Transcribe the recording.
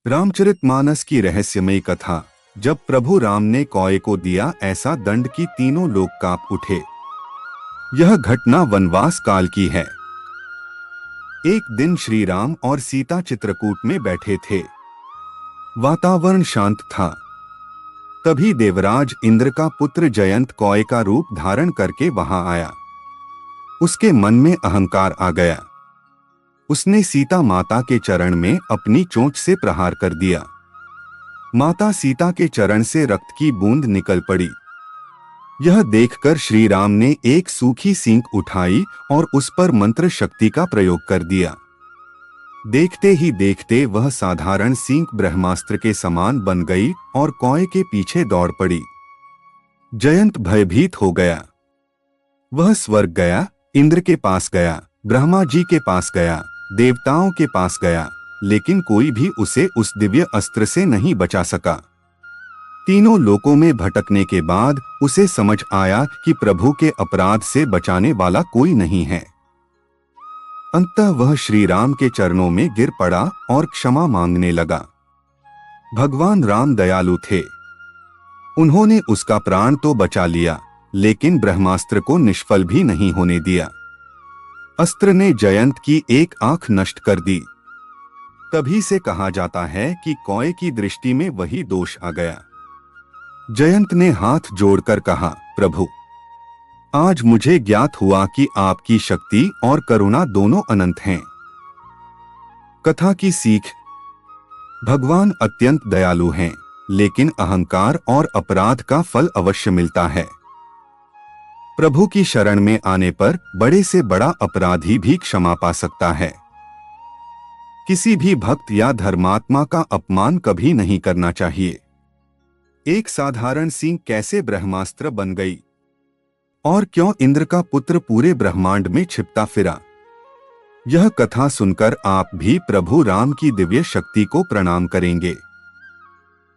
रामचरितमानस की रहस्यमयी कथा। जब प्रभु राम ने कौए को दिया ऐसा दंड कि तीनों लोग कांप उठे। यह घटना वनवास काल की है। एक दिन श्री राम और सीता चित्रकूट में बैठे थे। वातावरण शांत था। तभी देवराज इंद्र का पुत्र जयंत कौए का रूप धारण करके वहां आया। उसके मन में अहंकार आ गया। उसने सीता माता के चरण में अपनी चोंच से प्रहार कर दिया। माता सीता के चरण से रक्त की बूंद निकल पड़ी। यह देखकर श्री राम ने एक सूखी सींग उठाई और उस पर मंत्र शक्ति का प्रयोग कर दिया। देखते ही देखते वह साधारण सींग ब्रह्मास्त्र के समान बन गई और कौए के पीछे दौड़ पड़ी। जयंत भयभीत हो गया। वह स्वर्ग गया, इंद्र के पास गया, ब्रह्मा जी के पास गया, देवताओं के पास गया, लेकिन कोई भी उसे उस दिव्य अस्त्र से नहीं बचा सका। तीनों लोकों में भटकने के बाद उसे समझ आया कि प्रभु के अपराध से बचाने वाला कोई नहीं है। अंततः वह श्री राम के चरणों में गिर पड़ा और क्षमा मांगने लगा। भगवान राम दयालु थे। उन्होंने उसका प्राण तो बचा लिया, लेकिन ब्रह्मास्त्र को निष्फल भी नहीं होने दिया। अस्त्र ने जयंत की एक आंख नष्ट कर दी। तभी से कहा जाता है कि कौए की दृष्टि में वही दोष आ गया। जयंत ने हाथ जोड़कर कहा, प्रभु, आज मुझे ज्ञात हुआ कि आपकी शक्ति और करुणा दोनों अनंत हैं। कथा की सीख। भगवान अत्यंत दयालु हैं, लेकिन अहंकार और अपराध का फल अवश्य मिलता है। प्रभु की शरण में आने पर बड़े से बड़ा अपराधी भी क्षमा पा सकता है। किसी भी भक्त या धर्मात्मा का अपमान कभी नहीं करना चाहिए। एक साधारण सींग कैसे ब्रह्मास्त्र बन गई? और क्यों इंद्र का पुत्र पूरे ब्रह्मांड में छिपता फिरा? यह कथा सुनकर आप भी प्रभु राम की दिव्य शक्ति को प्रणाम करेंगे।